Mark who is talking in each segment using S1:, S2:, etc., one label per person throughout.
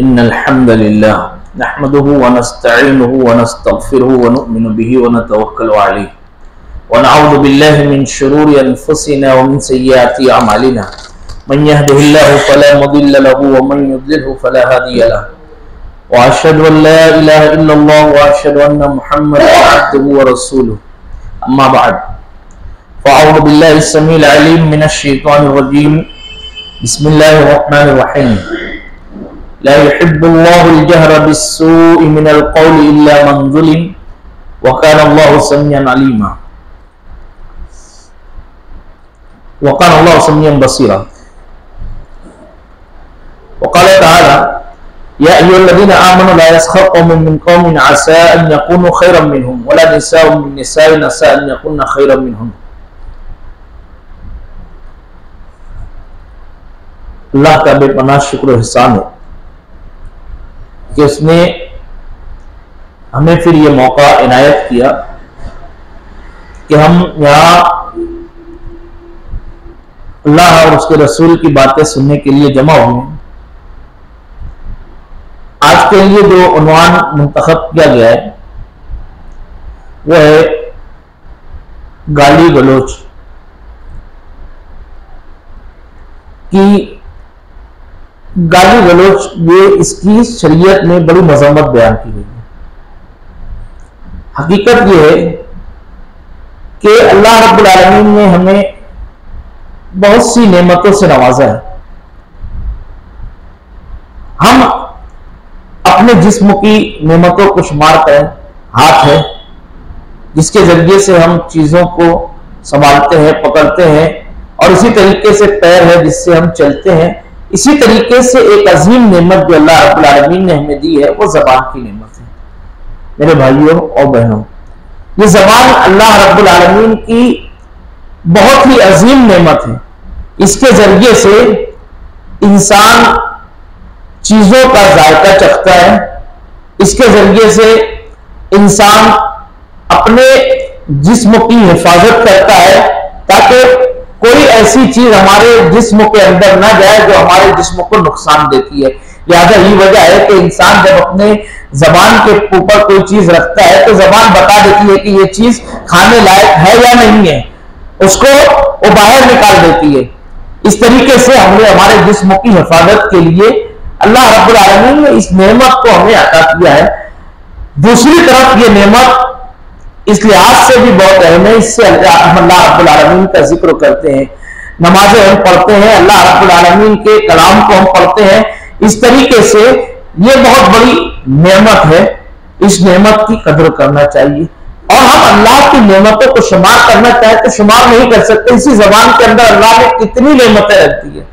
S1: इन्नल हम्दुलिल्लाह नहमदुहु व नस्तईनुहु व नस्तगफिरुहु व नु'मिनु बिही व नतवक्कलु अलैहि व नऊज़ु बिल्लाहि मिन शुरूरि अनफुसिना व मिन सय्यिआति अमालिना मन यहदिहिल्लाहु फला मुदिल्ल लहु व मन युद्लिलहु फला हादिय लहु व अशहदु अन ला इलाहा इल्लल्लाह व अशहदु अन्ना मुहम्मदन अब्दुहु व रसूलुहु अम्मा बअद फ़अऊज़ु बिल्लाहि अस्समीइल अलीम मिनश शैतानिर रजीम बिस्मिल्लाहिर रहमानिर रहीम ला युहिब्बुल्लाहुल जहरा बिस्सूइ मिनल क़ौलि इल्ला मन ज़ुलिम व काना अल्लाहु समीअन अलीमा व काना अल्लाहु समीअन बसीरा व क़ाल तआला या अय्युहल्लज़ीना आमनू ला यस्ख़र क़ौमुम मिन क़ौमिन असा अन यकूनू खैरम मिनहुम वला निसाउम मिन निसाइन असा अन यकुन्ना खैरम मिनहुम। अल्लाह का बेपनाह शुक्र एहसान है कि उसने हमें फिर ये मौका इनायत किया कि हम यहाँ अल्लाह और उसके रसूल की बातें सुनने के लिए जमा हुए हैं। आज के लिए जो उन्वान मुंतखब किया गया है वो है गाली गलोच की। गाली गलोच ये इसकी शरीयत में बड़ी मजम्मत बयान की गई है। हकीकत ये है कि अल्लाह रब्बुल आलमीन ने हमें बहुत सी नेमतों से नवाजा है। हम अपने जिस्म की नेमतों को शुमार करें, हाथ है जिसके जरिए से हम चीजों को संभालते हैं, पकड़ते हैं, और इसी तरीके से पैर है जिससे हम चलते हैं। इसी तरीके से एक अजीम नेमत जो अल्लाह रब्बुल आलमीन ने हमें दी है वो जबान की नेमत है। मेरे भाइयों और बहनों, ये जबान अल्लाह रब्बुल आलमीन की बहुत ही अजीम नेमत है। इसके जरिए से इंसान चीजों का जायका चखता है। इसके जरिए से इंसान अपने जिस्म की हिफाजत करता है ताकि कोई ऐसी चीज हमारे जिस्म के अंदर ना जाए जो हमारे जिस्म को नुकसान देती है। लिहाजा यही वजह है कि इंसान जब अपने जबान के ऊपर कोई चीज रखता है तो जबान बता देती है कि ये चीज खाने लायक है या नहीं है, उसको वो बाहर निकाल देती है। इस तरीके से हमने हमारे जिस्म की हिफाजत के लिए अल्लाह रब्बुल आलमीन ने इस नेमत को हमें अता किया है। दूसरी तरफ ये नेमत इस लिहाज से भी बहुत अहम है, इससे अल्लाह रब्बुल आलमीन का जिक्र करते हैं, नमाजें हम पढ़ते हैं, अल्लाह रब्बुल आलमीन के कलाम को हम पढ़ते हैं। इस तरीके से ये बहुत बड़ी नेमत है, इस नेमत की कदर करना चाहिए। और हम अल्लाह की नेमतों को शुमार करना चाहे तो शुमार नहीं कर सकते। इसी जबान के अंदर अल्लाह ने कितनी नेमतें रखती है,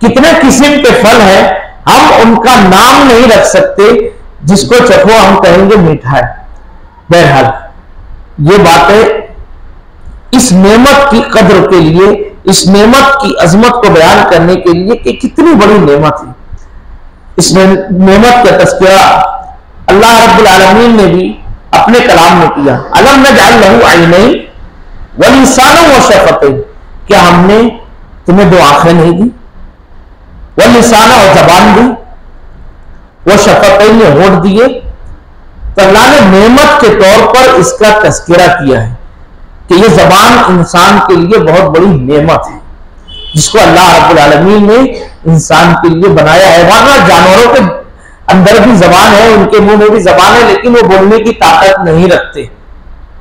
S1: कितने किस्म के फल हैं, हम उनका नाम नहीं रख सकते। जिसको चखो हम कहेंगे मीठा है। बहरहाल ये बातें इस नेमत की कद्र के लिए, इस नेमत की अजमत को बयान करने के लिए कि कितनी बड़ी नेमत है। इस नेमत का तज़किरा अल्लाह रब्बुल आलमीन ने भी अपने कलाम में किया। अलम नजअल लहू ऐनैन व लिसानन व शफ़तैन, क्या हमने तुम्हें दो आंखें नहीं दी, व लिसाना और जबान दी, वो शफ़तैन ने होठ दिए। तो अल्लाह ने नेमत के तौर पर इसका तज़किरा किया है कि ये जबान इंसान के लिए बहुत बड़ी नेमत है जिसको अल्लाह रब्बुल आलमीन ने इंसान के लिए बनाया है। वरना जानवरों के अंदर भी जबान है, उनके मुंह में भी जबान है, लेकिन वो बोलने की ताकत नहीं रखते।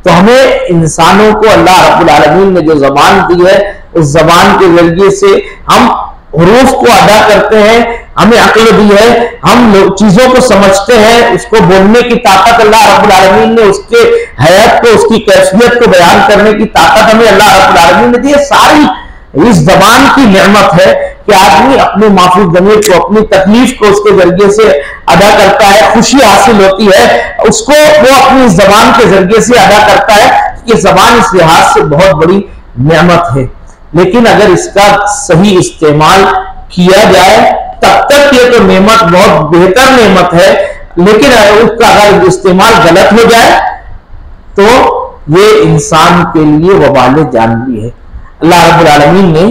S1: तो हमें इंसानों को अल्लाह रब्बुल आलमीन ने जो जबान दी है उस जबान के जरिए से हम हुरूफ को अदा करते हैं, हमें अक्ल दी है, हम चीजों को समझते हैं, उसको बोलने की ताकत अल्लाह रब्बुल आलमीन ने, उसके हयात को, उसकी कैफियत को बयान करने की ताकत हमें अल्लाह रब्बुल आलमीन ने दी है। सारी इस जबान की नेमत है कि आदमी अपने माफी ज़मीर को, अपनी तकलीफ को उसके जरिए से अदा करता है, खुशी हासिल होती है उसको, वो अपनी जबान के जरिए से अदा करता है। ये जबान इस लिहाज से बहुत बड़ी नेमत है, लेकिन अगर इसका सही इस्तेमाल किया जाए तब तक ये तो नेमत बहुत बेहतर नेमत है, लेकिन उसका अगर इस्तेमाल गलत हो जाए तो ये इंसान के लिए वबाल जानवी है। अल्लाह रब्बुल आलमीन ने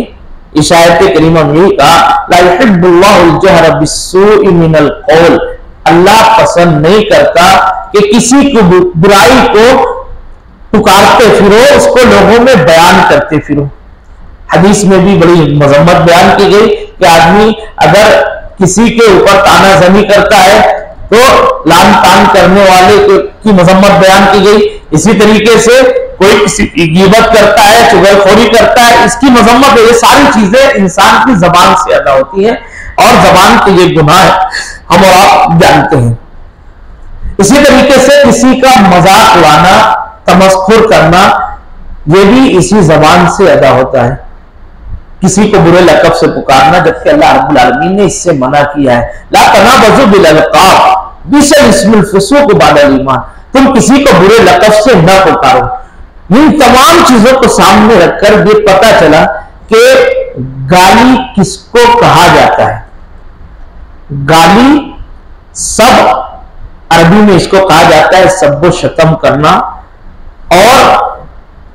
S1: इस आयत करीमा में यही कहा, ला युहिब्बुल्लाहुल जहरा बिस्सूइ मिनल कौल, अल्लाह पसंद नहीं करता कि किसी को बुराई को पुकारते फिरो, उसको लोगों में बयान करते फिरो। हदीस में भी बड़ी मजम्मत बयान की गई कि आदमी अगर किसी के ऊपर तानाजनी करता है तो लान तान करने वाले की मजम्मत बयान की गई। इसी तरीके से कोई किसी की गिबत करता है, चुगलखोरी करता है, इसकी मजम्मत है। ये सारी चीजें इंसान की जबान से अदा होती हैं और जबान के ये गुनाह है, हम और आप जानते हैं। इसी तरीके से किसी का मजाक उड़ाना, तमस्खुर करना, ये भी इसी जबान से अदा होता है। किसी को बुरे लक़ब से पुकारना, जबकि अल्लाह रब्बुल आलमीन ने इससे मना किया है। ला तनाबज़ु बिल अलक़ाब बिसल इस्मुल फ़ुसूक़ बअदल ईमान, तुम किसी को बुरे लक़ब से न पुकारो। इन तमाम चीजों को सामने रखकर ये पता चला कि गाली किसको कहा जाता है। गाली सब अरबी में इसको कहा जाता है सब्बो शतम करना, और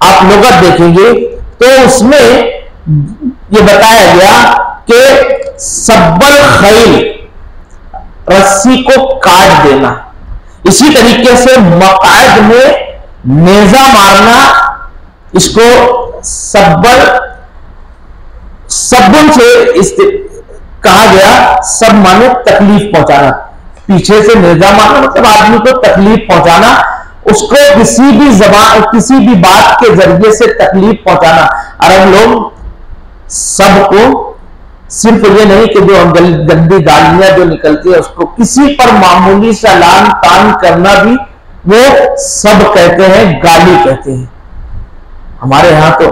S1: आप लुग़त देखेंगे तो उसमें ये बताया गया कि सब्बल खैल, रस्सी को काट देना। इसी तरीके से मकाद में नेजा मारना, इसको सब्बल सब्बुल से कहा गया। सब माने तकलीफ पहुंचाना, पीछे से नेजा मारना मतलब आदमी को तकलीफ पहुंचाना, उसको किसी भी जबान किसी भी बात के जरिए से तकलीफ पहुंचाना। अरब लोग सबको सिर्फ ये नहीं कि जो गंदी गालियां जो निकलती है उसको किसी पर मामूली सा लान तान करना भी वो सब कहते हैं, गाली कहते हैं। हमारे यहां तो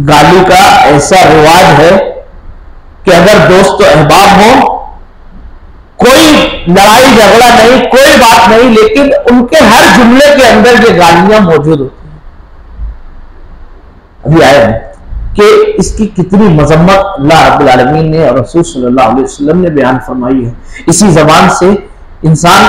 S1: गाली का ऐसा रिवाज है कि अगर दोस्त अहबाब हो, कोई लड़ाई झगड़ा नहीं, कोई बात नहीं, लेकिन उनके हर जुमले के अंदर ये गालियां मौजूद होती हैं। अभी आए हैं कि इसकी कितनी मजम्मत अल्लाह रब्बुल आलमीन ने और रसूल सल्लल्लाहु अलैहि वसल्लम ने बयान फरमाई है। इसी जबान से इंसान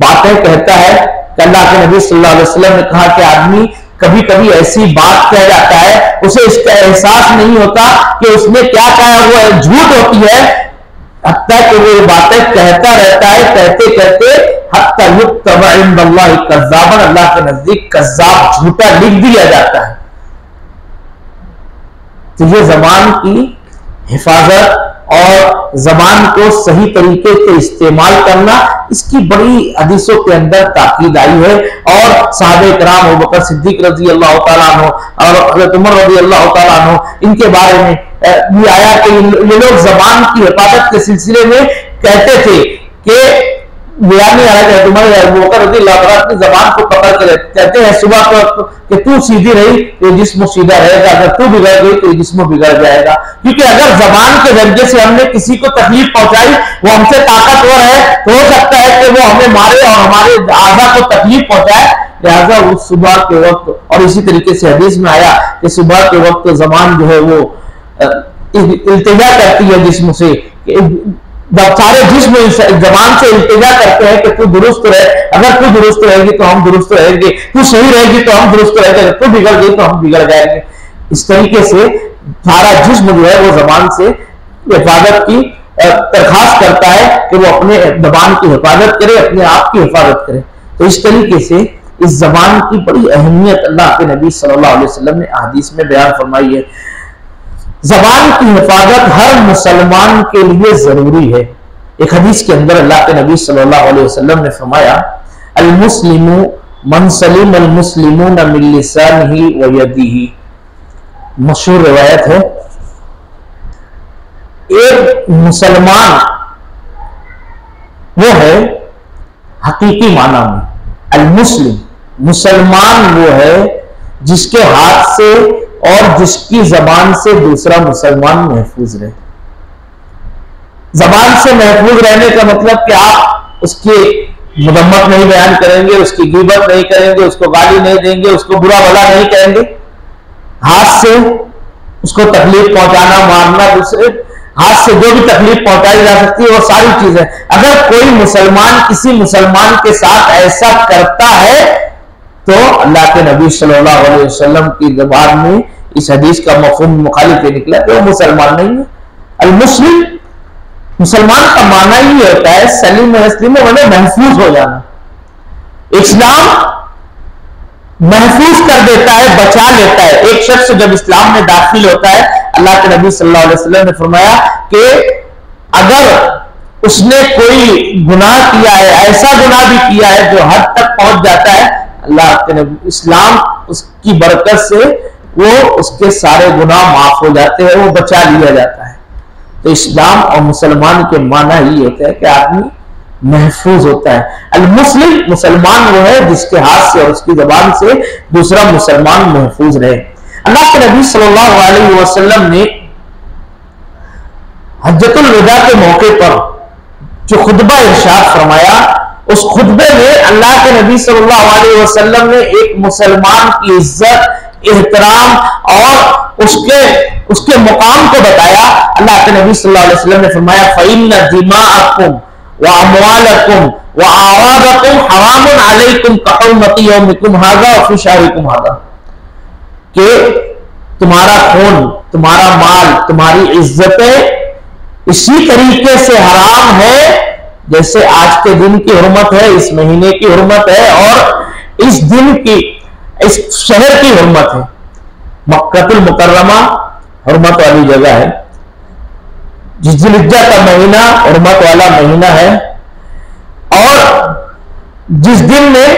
S1: बातें कहता है कि अल्लाह के नबी सल्लल्लाहु अलैहि वसल्लम ने कहा कि आदमी कभी कभी ऐसी बात कह जाता है, उसे इसका एहसास नहीं होता कि उसने क्या कहा, वो झूठ होती है, हत्ता कि वो बातें कहता रहता है, कहते कहते हत्ता युक्तबा इंदल्लाहि कज़्ज़ाबन, अल्लाह के नजदीक कज़्ज़ाब, झूठा लिख दिया जाता है। तो ये जबान की हिफाजत और जबान को सही तरीके से इस्तेमाल करना, इसकी बड़ी हदीसों के अंदर ताकीद आई है। और साहबे किराम अबू बकर सिद्दीक रजी अल्लाह तआला अन्हु और हज़रत उमर रजी अल्लाह तआला अन्हु, इनके बारे में भी आया कि ये लोग जबान की हिफाजत के सिलसिले में कहते थे कि बयानी आ रहा है तुम्हारे अबू बकर रज़ी अल्लाह तआला अपनी ज़बान को पकड़ कर कहते हैं सुबह को कि तू सीधी रही तो जिस्म सीधा रहेगा, अगर तू बिगड़ गई तो जिस्म बिगड़ जाएगा। क्योंकि अगर जबान के जरिए से हमने किसी को तकलीफ पहुंचाई, वो हमसे ताकतवर है, तो हो सकता है कि वो हमें मारे और हमारे आज़ा को तकलीफ पहुंचाए। लिहाजा उस सुबह के वक्त, और इसी तरीके से हदीस में आया कि सुबह के वक्त जबान जो है वो इल्तिजा करती है जिस्म से, जब सारे जिस्म जबान से इल्तिजा करते हैं कि तू दुरुस्त रहे, अगर तू दुरुस्त रहेगी तो हम दुरुस्त रहेंगे, तू सही रहेगी तो हम दुरुस्त रहेंगे, अगर तू बिगड़ गई तो हम बिगड़ जाएंगे। इस तरीके से सारा जिस्म जो है वो जबान से हिफाजत की दरखास्त करता है कि वो अपने जबान की हिफाजत करे, अपने आप की हिफाजत करे। तो इस तरीके से इस जबान की बड़ी अहमियत अल्लाह के नबी सल्लल्लाहु अलैहि वसल्लम ने हदीस में बयान फरमाई है। जबान की हिफाजत हर मुसलमान के लिए जरूरी है। एक हदीस के अंदर अल्लाह के नबी सल्लल्लाहु अलैहि वसल्लम ने फरमाया, अल मुस्लिमु मन सलिम अल मुस्लिमून मिन लिसानिही व यदिही। मशहूर रिवायत है, एक मुसलमान वो है हकीकी माना में, अल मुस्लिम मुसलमान वो है जिसके हाथ से और जिसकी जबान से दूसरा मुसलमान महफूज रहे। जबान से महफूज रहने का मतलब कि आप उसकी मदम्मत नहीं बयान करेंगे, उसकी गिबत नहीं करेंगे, उसको गाली नहीं देंगे, उसको बुरा भला नहीं कहेंगे। हाथ से उसको तकलीफ पहुंचाना, मारना, दूसरे हाथ से जो भी तकलीफ पहुंचाई जा सकती है वो सारी चीजें। अगर कोई मुसलमान किसी मुसलमान के साथ ऐसा करता है तो अल्लाह के नबी सल्लल्लाहु अलैहि वसल्लम की ज़बान में इस हदीस का मफहूम मुखालिफ ये निकला कि वो मुसलमान नहीं है। अल मुस्लिम, मुसलमान का माना ही होता है सलीम मुस्लिम मैंने महफूज हो जाना। इस्लाम महफूज कर देता है, बचा लेता है। एक शख्स जब इस्लाम में दाखिल होता है, अल्लाह के नबी सल्लल्लाहु अलैहि वसल्लम ने फरमाया कि अगर उसने कोई गुनाह किया है, ऐसा गुनाह भी किया है जो हद तक पहुंच जाता है, अल्लाह के नबी इस्लाम उसकी बरकत से वो उसके सारे गुनाह माफ हो जाते हैं, वो बचा लिया जाता है। तो इस्लाम और मुसलमान के माना ही होता है कि आदमी महफूज होता है। अल मुस्लिम, मुसलमान वो है जिसके हाथ से और उसकी जबान से दूसरा मुसलमान महफूज रहे। अल्लाह के नबी सल्लल्लाहु अलैहि वसल्लम ने हज्जतुल विदा के मौके पर जो खुतबा इरशाद फरमाया, उस खुतबे में अल्लाह के नबी सल्लल्लाहु अलैहि वसल्लम ने एक मुसलमान की इज्जत, एहतराम और उसके मुकाम को बताया। अल्लाह के नबी सल्लल्लाहु अलैहि वसल्लम ने फरमाया फ़इन्न दिमाअकुम व अमवालकुम व आरादकुम हरामुन अलैकुम कहुरमति यौमिकुम हाज़ा व फी शहरिकुम हाज़ा, कि तुम्हारा खून, तुम्हारा माल, तुम्हारी इज्जतें इसी तरीके से हराम है जैसे आज के दिन की हुर्मत है, इस महीने की हुर्मत है और इस दिन की, इस शहर की हुर्मत है। मक्कतुल मुकर्रमा हुर्मत वाली जगह है, जिल्हिज्जा का महीना हुर्मत वाला महीना है, और जिस दिन में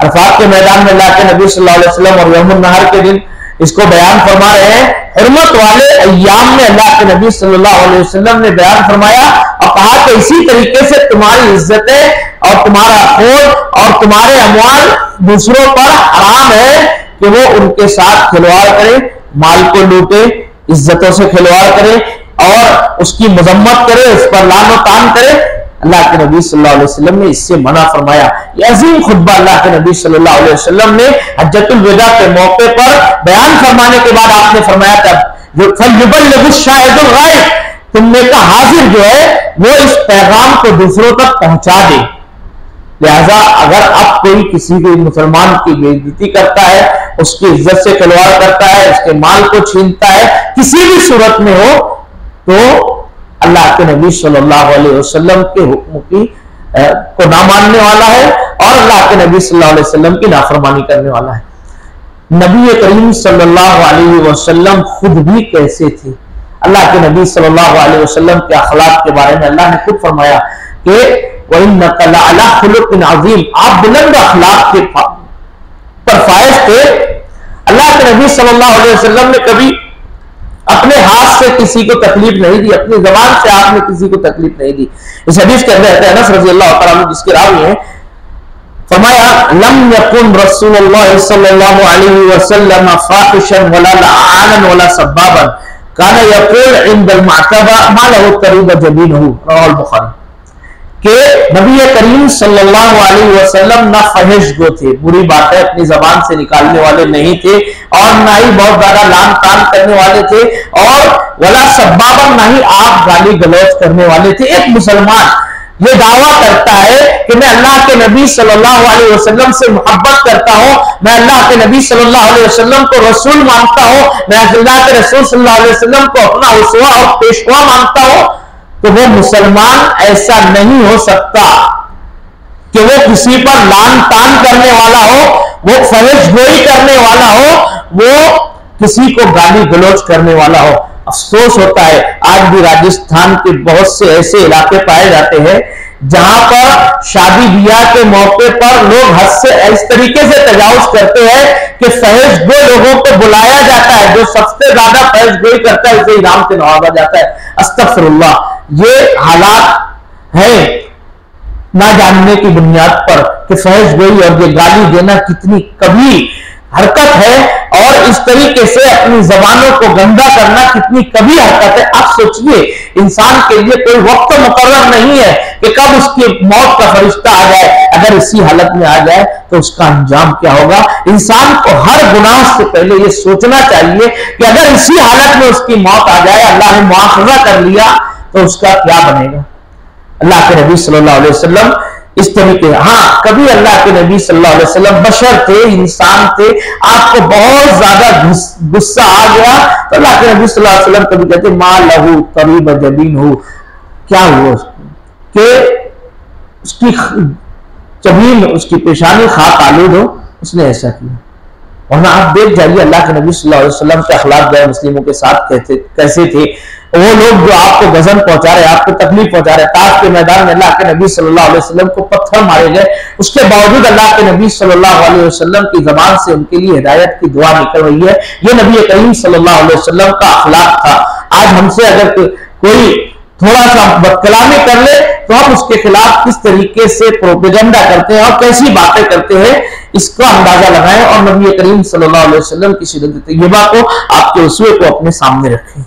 S1: अरफात के मैदान में अल्लाह के नबी सल्लल्लाहु अलैहि वसल्लम और यौमुन नहर के दिन इसको बयान फरमा रहे हैं, हुर्मत वाले अय्याम में अल्लाह के नबी सल्लल्लाहु अलैहि वसल्लम ने बयान फरमाया और कहा कि इसी तरीके से तुम्हारी इज्जतें और तुम्हारा खून और तुम्हारे अमवाल दूसरों पर हराम है कि वो उनके साथ खिलवाड़ करे, माल को लूटे, इज्जतों से खिलवाड़ करे और उसकी मजम्मत करे, उस पर लानो तान करे। अल्लाह के नबी सल्लल्लाहु अलैहि वसल्लम ने इससे मना फरमाया। यह अजीम खुतबा अल्लाह के नबी सल्लल्लाहु अलैहि वसल्लम ने हज्जतुल विदा के मौके पर बयान फरमाने के बाद आपने फरमाया था फलयुबल्लिगुश-शाहिदुल गायब, तुमने का हाजिर जो है वो इस पैगाम को दूसरों तक पहुंचा दे। लिहाजा अगर अब कोई किसी के मुसलमान की बेइज्जती करता है, उसकी इज्जत से खिलवाड़ करता है, उसके माल को छीनता है, किसी भी सूरत में हो, तो अल्लाह के नबी सल्लल्लाहु अलैहि वसल्लम के हुक्म की को ना मानने वाला है और अल्लाह के नबी सल्लल्लाहु अलैहि वसल्लम की नाफरमानी करने वाला है। नबी करीम सल्लल्लाहु अलैहि वसल्लम खुद भी कैसे थे? अल्लाह के नबी सल्लल्लाहु अलैहि वसल्लम के अखलाक के बारे में अल्लाह ने खुद फरमाया कि वइन्नका लअला खुलुकिन अज़ीम, आप बुलंद अखलाक के पर फाइज थे। अल्लाह के नबी सल्लल्लाहु अलैहि वसल्लम ने कभी अपने हाथ से किसी को तकलीफ नहीं दी, अपनी जबान से आपने किसी को तकलीफ नहीं दी। इस हदीस के अंदर अनस रज़ियल्लाहु तआला अन्हु जिसके रावी हैं, फरमाया लम यकुन रसूलुल्लाह सल्लल्लाहु अलैहि वसल्लम फाहिशन वला लआनन वला सब्बाबन काना यक़ूल इंदल मअतबा मा लहु तरीब जबीनहु, रवाहुल बुखारी, कि नबी करीम सल्लल्लाहु अलैहि वसल्लम ना फहिश गो थे, बुरी बातें अपनी जबान से निकालने वाले नहीं थे और ना ही बहुत ज्यादा लान तान करने वाले थे और वला सब्बाबन, ना ही आप गाली गलौज करने वाले थे। एक मुसलमान ये दावा करता है कि मैं अल्लाह के नबी सल्लल्लाहु अलैहि वसल्लम से मोहब्बत करता हूं, मैं अल्लाह के नबी सल्लल्लाहु अलैहि वसल्लम को रसूल मानता हूं, मैं अल्लाह के रसूल सल्लल्लाहु अलैहि वसल्लम को अपना उसवा और पेशवा मानता हूं, तो वो मुसलमान ऐसा नहीं हो सकता कि वो किसी पर लान तान करने वाला हो, वो फहिश गोई करने वाला हो, वो किसी को गाली गलौज करने वाला हो। अफसोस होता है आज भी राजस्थान के बहुत से ऐसे इलाके पाए जाते हैं जहां पर शादी ब्याह के मौके पर लोग हद से इस तरीके से तजावुज करते हैं कि फहिश गो लोगों को बुलाया जाता है, जो सबसे ज्यादा फहिश गोई करता है उसे इनाम से नवाजा जाता है। अस्तगफिरुल्लाह, ये हालात है ना जानने की बुनियाद पर कि फहिश गोई और ये गाली देना कितनी कभी हरकत है और इस तरीके से अपनी जबानों को गंदा करना कितनी कभी हरकत है। आप सोचिए, इंसान के लिए कोई वक्त मुकर्रर नहीं है कि कब उसकी मौत का फरिश्ता आ जाए। अगर इसी हालत में आ जाए तो उसका अंजाम क्या होगा? इंसान को हर गुनाह से पहले ये सोचना चाहिए कि अगर इसी हालत में उसकी मौत आ जाए, अल्लाह ने मुआखजा कर लिया, तो उसका क्या बनेगा। अल्लाह के नबी सल्लल्लाहु अलैहि वसल्लम इस तरीके। हाँ, कभी अल्लाह के नबी सल्लल्लाहु अलैहि वसल्लम बशर थे, इंसान थे, आपको बहुत ज्यादा गुस्सा आ गया तो अल्लाह के नबी सल्लल्लाहु अलैहि वसल्लम कभी कहते मा लहू करीब जबीन हो, क्या हुआ कि उसकी जबीन, उसकी पेशानी खाक आलूद हो, उसने ऐसा किया। वरना आप देख जाइए अल्लाह के नबी सल्लल्लाहु अलैहि वसल्लम के अखलाक गैर मुस्लिमों के साथ कैसे थे। वो लोग जो आपको गजन पहुंचा रहे, आपको तकलीफ पहुंचा रहे, ताश के मैदान में अल्लाह के नबी सल्लल्लाहु अलैहि वसल्लम को पत्थर मारे गए, उसके बावजूद अल्लाह के नबी सल्लल्लाहु अलैहि वसल्लम की जबान से उनके लिए हिदायत की दुआ निकल रही है। ये नबी करीम सल्लल्लाहु अलैहि वसल्लम का अखलाक था। आज हमसे अगर कोई थोड़ा सा बदकलामी कर ले तो हम उसके खिलाफ किस तरीके से प्रोपेगेंडा करते हैं और कैसी बातें करते हैं, इसका अंदाजा लगाएं और नबी करीम सल्लल्लाहु अलैहि वसल्लम की सीरत तैयबा को, आपके उसूल को अपने सामने रखें।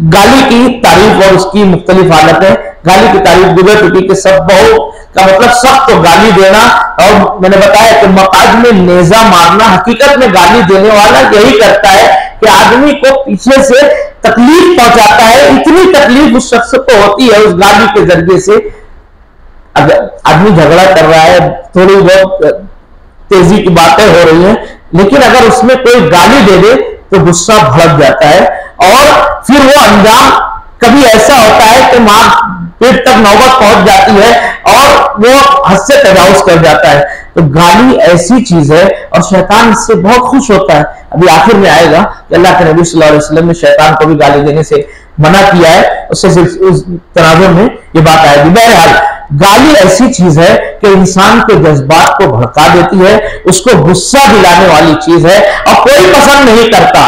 S1: गाली की तारीफ और उसकी मुख्तलिफ हालत है। गाली की तारीफ गुजर चुकी कि सब बहु का मतलब सब तो गाली देना, और मैंने बताया कि मकाज में नेजा मारना, हकीकत में गाली देने वाला यही करता है कि आदमी को पीछे से तकलीफ पहुंचाता है। इतनी तकलीफ उस शख्स को होती है उस गाली के जरिए से। अगर आदमी झगड़ा कर रहा है, थोड़ी बहुत तेजी की बातें हो रही हैं, लेकिन अगर उसमें कोई गाली दे दे तो गुस्सा भड़क जाता है और फिर वो अंजाम कभी ऐसा होता है कि मां पेट तक नौबत पहुंच जाती है और वो हद से तजावुज कर जाता है। तो गाली ऐसी चीज है और शैतान इससे बहुत खुश होता है। अभी आखिर में आएगा कि अल्लाह के नबी सल्लल्लाहु अलैहि वसल्लम ने शैतान को भी गाली देने से मना किया है, उससे उस तनाजुर में ये बात आएगी। बहरहाल गाली ऐसी चीज है कि इंसान के जज्बात को भड़का देती है, उसको गुस्सा दिलाने वाली चीज है और कोई पसंद नहीं करता।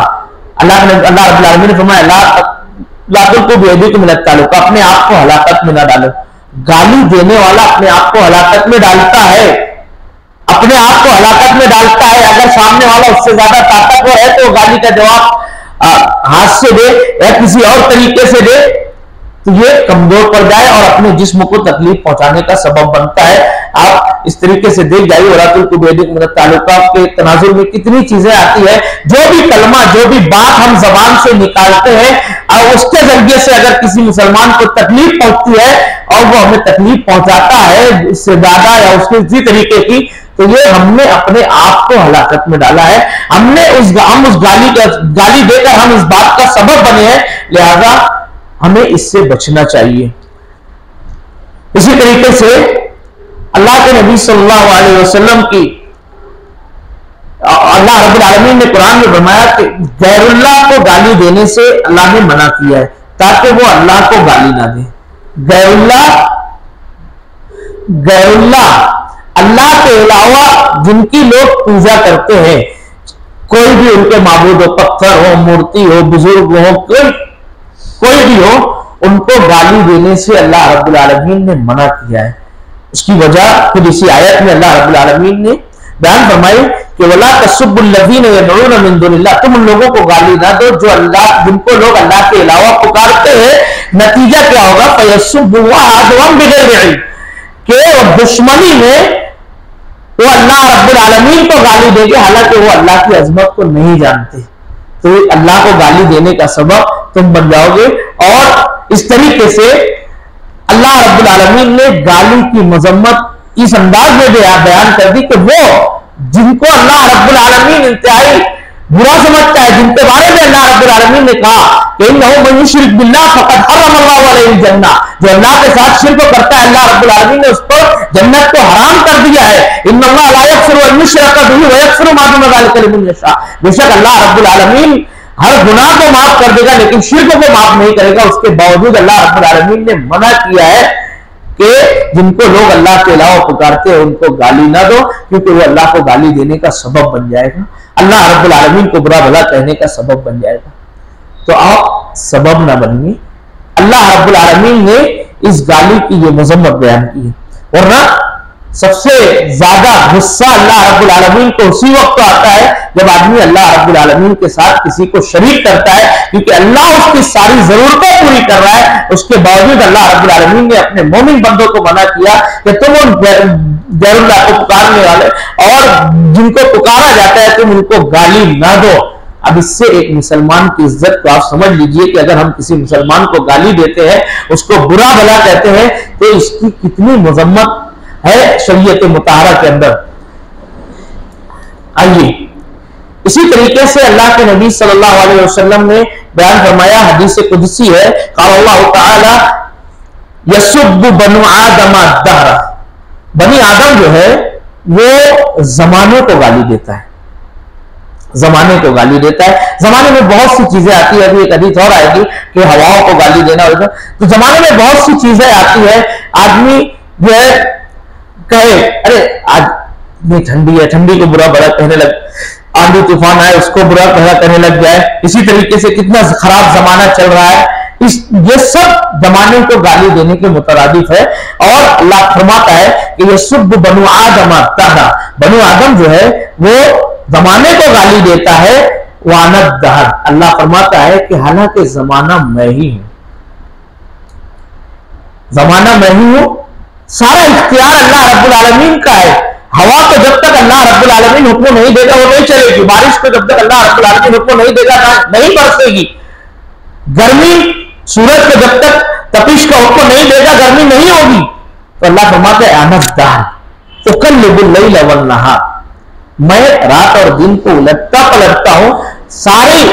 S1: अल्लाह रब्बुल आलमीन ने फरमाया अपने आप को हलाकत में ना डालो। गाली देने वाला अपने आप को हलाकत में डालता है, अपने आप को हलाकत में डालता है। अगर सामने वाला उससे ज्यादा ताकतवर है तो गाली का जवाब हाथ से दे या किसी और तरीके से दे तो ये कमजोर पड़ जाए और अपने जिस्म को तकलीफ पहुंचाने का सबब बनता है। आप इस तरीके से देख जाइए वलातुल कुबैदिक मिनत ताल्लुका के तनाजुर में कितनी चीजें आती है। जो भी कलमा, जो भी बात हम जबान से निकालते हैं और उसके जरिए से अगर किसी मुसलमान को तकलीफ पहुंचती है और वो हमें तकलीफ पहुंचाता है इससे ज्यादा या उसके इसी तरीके की, तो ये हमने अपने आप को हलाकत में डाला है। हम उस गाली देकर हम इस बात का सबब बने हैं, लिहाजा हमें इससे बचना चाहिए। इसी तरीके से अल्लाह के नबी सल्लल्लाहु अलैहि वसल्लम की अल्लाह रब्बुल आलमीन ने कुरान में फरमाया कि गैरुल्लाह को गाली देने से अल्लाह ने मना किया है ताकि वो अल्लाह को गाली ना दे। गैरुल्लाह अल्लाह के अलावा जिनकी लोग पूजा करते हैं, कोई भी उनके माबूद हो, पत्थर हो, मूर्ति हो, बुजुर्ग हो, कोई भी हो, उनको गाली देने से अल्लाह रब्बुल आलमीन ने मना किया है। उसकी वजह फिर इसी आयत में अल्लाह रब्बुल आलमीन ने बयान फरमाई कि वला तसुब्बुल्लज़ीना यदऊना मिन दुनिल्लाह, तुम उन लोगों को गाली ना दो जो जिनको लोग अल्लाह के अलावा पुकारते हैं। नतीजा क्या होगा? फयसुब्बुल्लाह अदवन बिगैर इल्म, कि दुश्मनी में वो अल्लाह रब्बुल आलमीन को गाली देंगे हालांकि वो अल्लाह की अजमत को नहीं जानते। तो अल्लाह को गाली देने का सबब तुम बन जाओगे। और इस तरीके से अल्लाह रब्बुल आलमीन ने गाली की मजम्मत इस अंदाज में बयान कर दी कि वो जिनको अल्लाह रब्बुल आलमीन इंतहाई बुरा समझता है, जिनके बारे में अल्लाह रब्बुल आलमीन ने कहा कि इन्नहु मन युश्रिक बिल्लाह फक़द हर्रमल्लाहु अलैहिल जन्नह, जो अल्लाह के साथ शिर्क करता है अल्लाह रब्बुल आलमीन ने उस पर जन्नत को हराम कर दिया है। इन्नल्लाह ला यग़फ़िरु अन युश्रका बिही व यग़फ़िरु मा दून ज़ालिका लिमन यशा, बेशक अल्लाह रब्बुल आलमीन हर गुनाह को माफ कर देगा लेकिन शिर्क को माफ नहीं करेगा। उसके बावजूद अल्लाह रब्बुल आलमीन ने मना किया है कि जिनको लोग अल्लाह के अलावा पुकारते हैं उनको गाली ना दो, क्योंकि वो अल्लाह को गाली देने का सबब बन जाएगा, अल्लाह रब्बुल आलमीन को बुरा भला कहने का सबब बन जाएगा। तो आप सबब ना बनिए। अल्लाह रब्बुल आलमीन ने इस गाली की ये मजम्मत बयान की है। वरना सबसे ज्यादा गुस्सा अल्लाह रब्बुल आलमीन को उसी वक्त आता है जब आदमी अल्लाह रब्बुल आलमीन के साथ किसी को शरीक करता है, क्योंकि अल्लाह उसकी सारी जरूरतें पूरी कर रहा है। उसके बावजूद अल्लाह रब्बुल आलमीन ने अपने मोमिन बंदों को मना किया कि तुम उन गैरुल्लाह को पुकारने वाले और जिनको पुकारा जाता है तुम उनको गाली ना दो। अब इससे एक मुसलमान की इज्जत को आप समझ लीजिए कि अगर हम किसी मुसलमान को गाली देते हैं, उसको बुरा भला कहते हैं, तो इसकी कितनी मजम्मत है शरीयत मुताहरा के अंदर। आइए, इसी तरीके से अल्लाह के नबी सल्लल्लाहु अलैहि वसल्लम ने बयान फरमाया, हदीस कुदसी है, क़ाल अल्लाह तआला यसुब्बु बनु आदम अद-दहर, बनी आदम जो है वो जमाने को गाली देता है, जमाने को गाली देता है। जमाने में बहुत सी चीजें आती है, अभी एक हदीस और आएगी कि हवाओं को गाली देना होगा, तो जमाने में बहुत सी चीजें आती है। आदमी जो है कहे अरे आज नहीं ठंडी है, ठंडी को बुरा भला कहने लग, आंधी तूफान आए उसको बुरा भला कहने लग जाए। इसी तरीके से कितना खराब जमाना चल रहा है, ये सब जमाने को गाली देने के मुतरादिफ है। और अल्लाह फरमाता है कि ये सुब बनु आदम अद-दहर, बनु आदम जो है वो जमाने को गाली देता है, वानद दहर, अल्लाह फरमाता है कि हालांकि जमाना मैं ही हूं, जमाना मैं ही हूं, सारा इख्तियार अल्लाह रब्बुल आलमीन का है। हवा को जब तक अल्लाह रब्बुल आलमीन हुक्म नहीं देगा वो नहीं चलेगी, बारिश को जब तक अल्लाह रब्बुल आलमीन हुक्म नहीं देगा नहीं बरसेगी, गर्मी सूरज को जब तक तपिश का हुक्म नहीं देगा गर्मी नहीं होगी। तो अल्लाह फरमाता है अनदार तो कल्लुल लैल वन नहार, मैं रात और दिन को उलटता पलटता हूं, सारी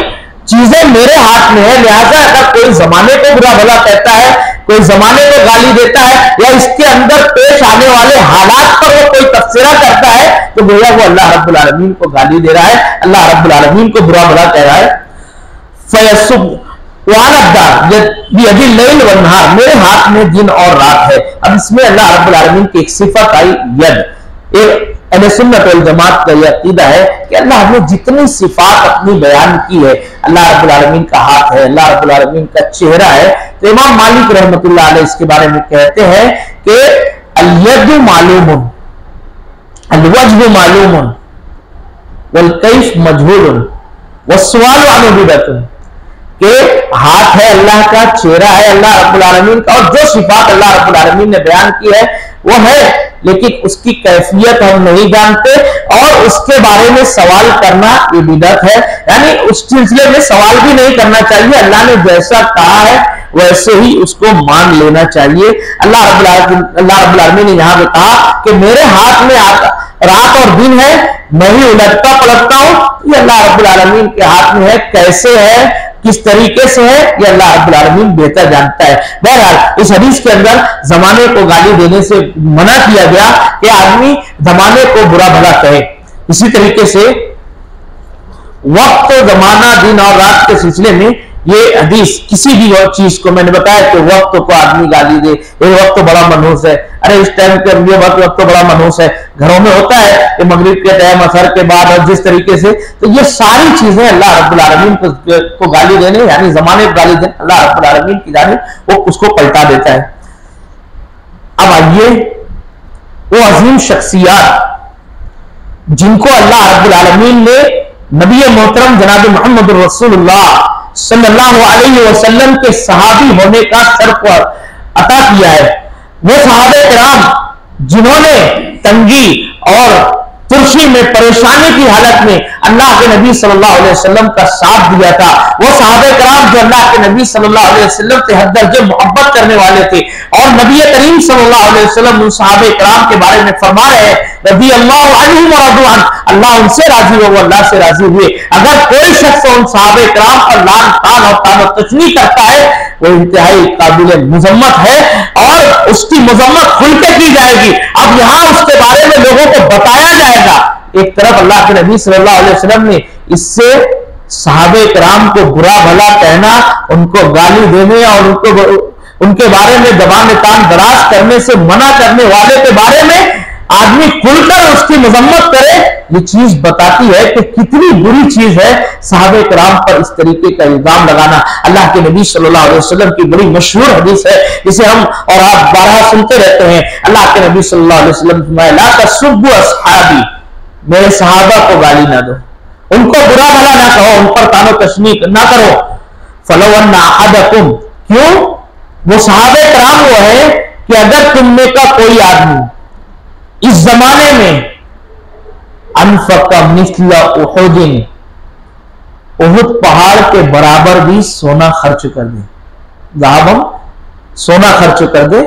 S1: चीजें मेरे हाथ में है। लिहाजा अगर कोई जमाने को बुरा भला कहता है, कोई जमाने को गाली देता है, या इसके अंदर पेश आने वाले हालात पर वो कोई तफसीरा करता है, तो गोया वो अल्लाह रब्बुल आलमीन को गाली दे रहा है, अल्लाह रब्बुल आलमीन को बुरा भला कह रहा है। फयसुब लैल वन नहार, मेरे हाथ में दिन और रात है। अब इसमें अल्लाह रब्बुल आलमीन की एक सिफत आई यद, अहले सुन्नत वल जमात का यह अकीदा है कि अल्लाह ने जितनी सिफात अपनी बयान की है, अल्लाह रब्बुल आलमीन का हाथ है, अल्लाह रब्बुल आलमीन का चेहरा है, तो इमाम मालिक रहमतुल्लाह अलैह इसके बारे में कहते हैं कि अल-यदु मालूमुन, अल-वज्हु मालूमुन, वल कैफ मजहूलुन, वस्सवालु अनु बिदअतुन, के हाथ है अल्लाह का, चेहरा है अल्लाह रब्बुल आलमीन का, और जो सिफात अल्लाह रब्बुल आलमीन ने बयान की है वो है, लेकिन उसकी कैफियत हम नहीं जानते, और उसके बारे में सवाल करना ये बिदअत है। यानी उस सिलसिले में सवाल भी नहीं करना चाहिए, अल्लाह ने जैसा कहा है वैसे ही उसको मान लेना चाहिए। अल्लाह रब्बुल आलमीन ने यहाँ पे कहा कि मेरे हाथ में रात और दिन है, मैं ही उलटता पलटता हूं, ये अल्लाह रब्बुल आलमीन के हाथ में है, कैसे है किस तरीके से है ये अल्लाह रब्बुल आलमीन बेहतर जानता है। बहरहाल इस हदीस के अंदर जमाने को गाली देने से मना किया गया कि आदमी जमाने को बुरा भला कहे। इसी तरीके से वक्त, जमाना, दिन और रात के सिलसिले में ये हदीस किसी भी और चीज को, मैंने बताया कि वक्त को आदमी गाली दे, ये वक्त तो बड़ा मनहूस है, अरे इस टाइम के ये वक्त तो बड़ा मनहूस है, घरों में होता है कि मगरिब के टाइम, असर के बाद, और जिस तरीके से, तो ये सारी चीजें अल्लाह रब्बुल आलमीन को गाली देने, यानी जमाने को गाली देने, अल्लाह रब्बुल आलमीन की जानिब वो उसको पलटा देता है। अब आइए वो अजीम शख्सियात जिनको अल्लाह रब्बुल आलमीन ने नबी मोहतरम जनाब मोहम्मद रसूलुल्लाह सल्लल्लाहु अलैहि वसल्लम के सहाबी होने का शर्फ अता किया है, वो सहाबे किराम जिन्होंने तंगी और तुर्शी में, परेशानी की हालत में अल्लाह के नबी सल्लल्लाहु अलैहि वसल्लम का साथ दिया था, वो सहाबे किराम जो अल्लाह के नबी सल्लल्लाहु अलैहि वसल्लम से हद दर्जे मोहब्बत करने वाले थे, और नबी करीम सल्लल्लाहु अलैहि वसल्लम उन सहाबे किराम के बारे में फरमा रहे हैं रज़ी अल्लाहु अन्हुम व रज़ू अन्हु, अल्लाह उनसे राजी हो, वो अल्लाह से राजी हुए। अगर कोई शख्स उन सहाबे किराम पर लान तान और तान तशनी करता है, वो इंतहाई काबिल मुजम्मत है, और उसकी मुजम्मत खुल के की जाएगी। अब यहां उसके बारे में लोगों को बताया जाएगा। एक तरफ अल्लाह के नबी सल्लल्लाहु अलैहि वसल्लम ने इससे सहाबे किराम को बुरा भला कहना, उनको गाली देने और उनके बारे में ज़बान तान दराज करने से मना करने वाले के बारे में आदमी खुलकर उसकी मजम्मत करे, ये चीज बताती है कि कितनी बुरी चीज है सहाबे किराम पर इस तरीके का इल्जाम लगाना। अल्लाह के नबी सल्लल्लाहु अलैहि वसल्लम की बड़ी मशहूर हदीस है, जिसे हम और आप बारहा सुनते रहते हैं। अल्लाह के नबी सल्लल्लाहु अलैहि वसल्लम फरमाया, ला तसुब्बु अस्हाबी, मेरे सहाबा को गाली ना दो, उनको बुरा भला ना कहो, उन पर तानो तशनी ना करो। फलौ अन्ना अहदकुम, क्यों? वो सहाबे किराम वो है कि अगर तुम में का कोई आदमी इस जमाने में अनफका मिस्ला उहुदिन, उहुद पहाड़ के बराबर भी सोना खर्च कर दे, जहां हम सोना खर्च कर दे,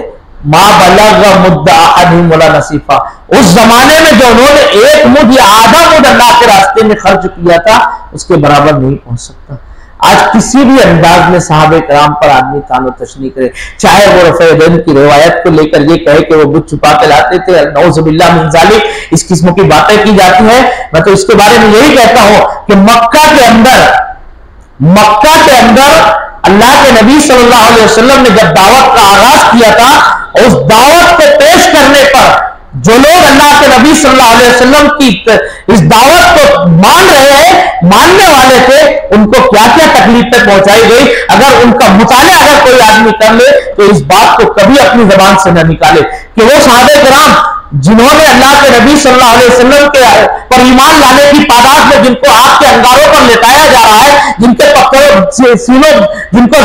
S1: मा बलगा मुद्दा अहदिहिम वला नसीफा। उस जमाने में जो उन्होंने एक मुद्द या आधा मुद्द अल्लाह के रास्ते में खर्च किया था उसके बराबर नहीं पहुंच सकता। आज किसी भी अंदाज में साहबे कराम पर आदमी तानो तशनी करे, चाहे वो रफ़ेदैन की रिवायत को लेकर ये कहे कि वो बुत छुपा के लाते थे, नौज़ुबिल्लाह मिन ज़ालिक, इस किस्म की बातें की जाती है। मैं तो इसके बारे में यही कहता हूं कि मक्का के अंदर अल्लाह के नबी सल्लल्लाहु अलैहि वसल्लम ने जब दावत का आगाज किया था, उस दावत को पेश करने पर जो लोग अल्लाह के नबी सल्लल्लाहु अलैहि वसल्लम की इस दावत को मान रहे हैं, मानने वाले थे, उनको क्या क्या तकलीफें पहुंचाई गई। अगर उनका मुताला अगर कोई आदमी कर ले तो इस बात को कभी अपनी जबान से न निकाले कि वो सहाबे किराम जिन्होंने अल्लाह के नबी सल्लल्लाहु अलैहि वसल्लम के पर ईमान लाने की तादाद में जिनको आग के अंगारों पर लेटाया जा रहा है, जिनके पत्थरों सीनों जिनको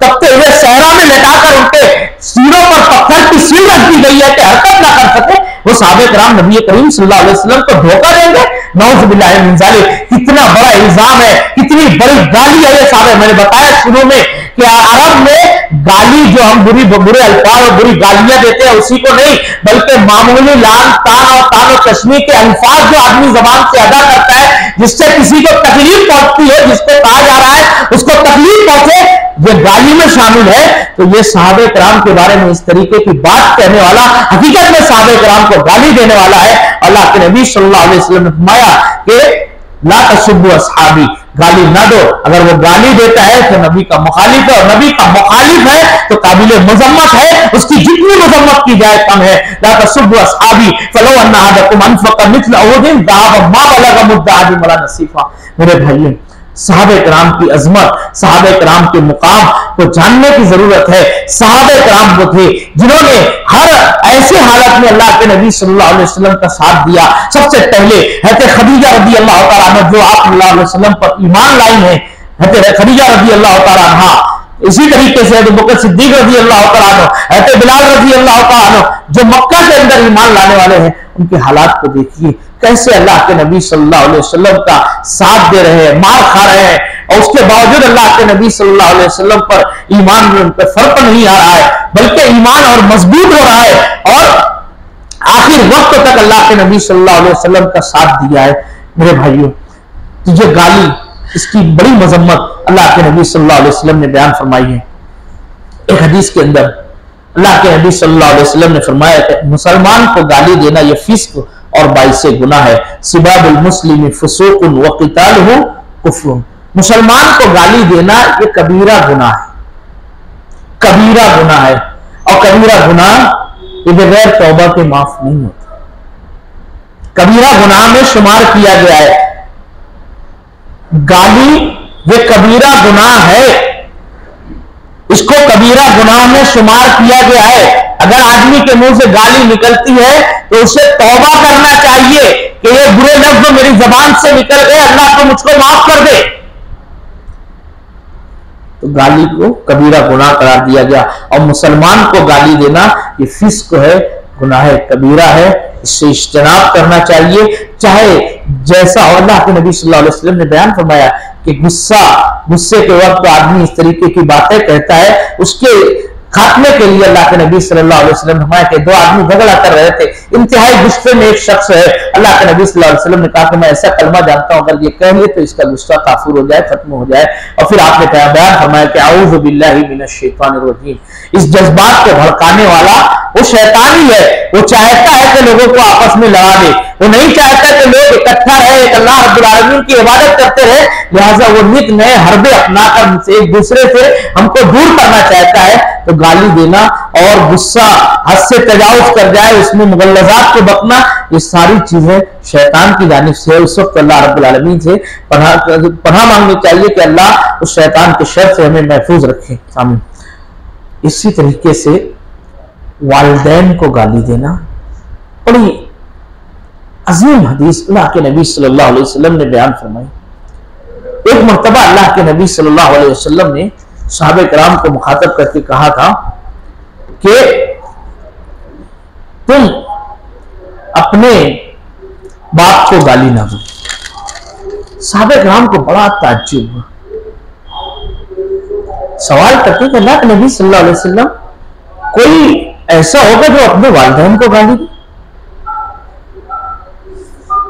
S1: तपते हुए सहरा में लेटाकर उनके सीनों पर पत्थर की सील रख दी गई है कि हरकत ना कर सके, वो सहाबे किराम नबी करीम सल्लल्लाहु अलैहि वसल्लम को धोखा देंगे। नौज़ुबिल्लाहि मिन ज़ालिक। कितना बड़ा इल्जाम है, कितनी बड़ी गाली है ये साहब। मैंने बताया शुरू में कि अरब में गाली जो हम बुरे अल्फाज और बुरी गालियां देते हैं उसी को नहीं, बल्कि मामूली लान तान और तशनी के अल्फाज जो आदमी जबान से अदा करता है, जिससे किसी को तकलीफ पहुंचती है, जिसको कहा जा रहा है उसको तकलीफ पहुंचे, ये गाली में शामिल है। तो ये सहाबे किराम के बारे में इस तरीके की बात कहने वाला हकीकत में सहाबे किराम को गाली देने वाला है। अल्लाह के नबी सल्लल्लाहु अलैहि वसल्लम ने फरमाया कि ला तसुब्बु अस्हाबी, गाली ना दो। अगर वो गाली देता है तो नबी का मुखालिफ है, और नबी का मुखालिफ है तो काबिल मजम्मत है, उसकी जितनी मजम्मत की जाए कम है। ला तसुब्बु अस्हाबी फलो अन्ना अहदकुम अनफक़ मिस्ल उहुदिन ज़हबन मा बलगा मुद्दा अहदिहिम वला नसीफा। मेरे भाइयों, सहाबे किराम की अजमत, सहाबे किराम के मुकाम को जानने की जरूरत है। सहाबे किराम वो थे जिन्होंने हर ऐसे हालत में अल्लाह के नबी सल्लल्लाहु अलैहि वसल्लम का साथ दिया। सबसे पहले हज़रत खदीजा रज़ी अल्लाह तआला अन्हा जो आप सल्लल्लाहु अलैहि वसल्लम पर ईमान लाई है, हज़रत खदीजा रज़ी अल्लाह तआला अन्हा, इसी तरीके से अबू बकर सिद्दीक रज़ी अल्लाह तआला अन्हु, हज़रत बिलाल रज़ी अल्लाह तआला अन्हु जो मक्का के अंदर ईमान लाने वाले हैं, उनके हालात को देखिए, कैसे अल्लाह के नबी सल्लल्लाहु अलैहि वसल्लम का साथ दे रहे हैं, मार खा रहे हैं, और उसके बावजूद अल्लाह के नबी सल्लल्लाहु अलैहि वसल्लम पर ईमान में उन पर फर्क नहीं आ रहा है, बल्कि ईमान और मजबूत हो रहा है, और आखिर वक्त तक अल्लाह के नबी सल्लल्लाहु अलैहि वसल्लम का साथ दिया है। मेरे भाइयों, तुझे गाली, इसकी बड़ी मजम्मत अल्लाह के नबी सल्लल्लाहु अलैहि वसल्लम ने बयान फरमाई है। एक हदीस के अंदर अल्लाह के नबी सल्लल्लाहु अलैहि वसल्लम ने फरमाया कि मुसलमान को गाली देना यह फिस्क और बाइसे गुनाह है। सिबाबुल मुस्लिम फुसूकुन व क़ितालुहु कुफ्रुन। मुसलमान को गाली देना ये कबीरा गुनाह है, कबीरा गुनाह है, और कबीरा गुनाह ये बगैर तौबा के माफ नहीं होता, कबीरा गुनाह में शुमार किया गया है। गाली ये कबीरा गुनाह है, इसको कबीरा गुनाह में शुमार किया गया है। अगर आदमी के मुंह से गाली निकलती है तो उसे तौबा करना चाहिए कि ये बुरे लफ्ज मेरी जबान से निकल गए, अल्लाह तो मुझको माफ कर दे। तो गाली को कबीरा गुनाह करार दिया गया, और मुसलमान को गाली देना ये फिस्क है, गुनाह है, कबीरा है, इससे इज्तनाब करना चाहिए। चाहे जैसा, अल्लाह के नबी सल्लल्लाहु अलैहि वसल्लम ने बयान फरमाया कि गुस्से के वक्त आदमी इस तरीके की बातें कहता है, उसके खात्मे के लिए अल्लाह के नबी सल्लल्लाहु अलैहि वसल्लम ने फरमाया कि दो आदमी झगड़ा कर रहे थे, इंतहाई गुस्से में एक शख्स है, अल्लाह के नबी सल्लल्लाहु अलैहि वसल्लम ने कहा कि मैं ऐसा कलमा जानता हूं, अगर ये कह ले तो इसका गुस्सा काफूर हो जाए, खत्म हो जाए। और फिर आपने कहा, बयान फरमाया कि औज़ु बिल्लाहि मिनश शैतानिर रजीम। इस जज्बात को भड़काने वाला वो शैतान ही है। वो चाहता है कि लोगों को आपस में लड़ा दे, वो नहीं चाहता कि लोग इकट्ठा रहे, अल्लाह रब्बुल आलमीन की इबादत करते रहे, लिहाजा वो नित नए हरबे अपनाकर हमसे एक दूसरे से हमको दूर करना चाहता है। तो गाली देना और गुस्सा हद से तजावुज कर जाए, उसमें मुगल्लजात को बकना, ये सारी चीजें शैतान की जानिब से। उस वक्त अल्लाह रब्बुल आलमीन से पनाह मांगनी चाहिए कि अल्लाह उस शैतान के शर से हमें महफूज रखे। आमीन। इसी तरीके से वालिदैन को गाली देना बड़ी अजीम हदीस अल्लाह के नबी सल्लल्लाहु अलैहि वसल्लम ने बयान फरमाई। एक मर्तबा अल्लाह के नबी सल्लल्लाहु अलैहि वसल्लम ने सहाबे किराम को मुखातब करके कहा था कि तुम अपने बाप को गाली ना दो। सहाबे किराम को बड़ा ताज्जुब हुआ, सवाल करते कि अल्लाह के नबी सल्लल्लाहु अलैहि वसल्लम कोई ऐसा होगा जो अपने वालिदैन को गाली दे?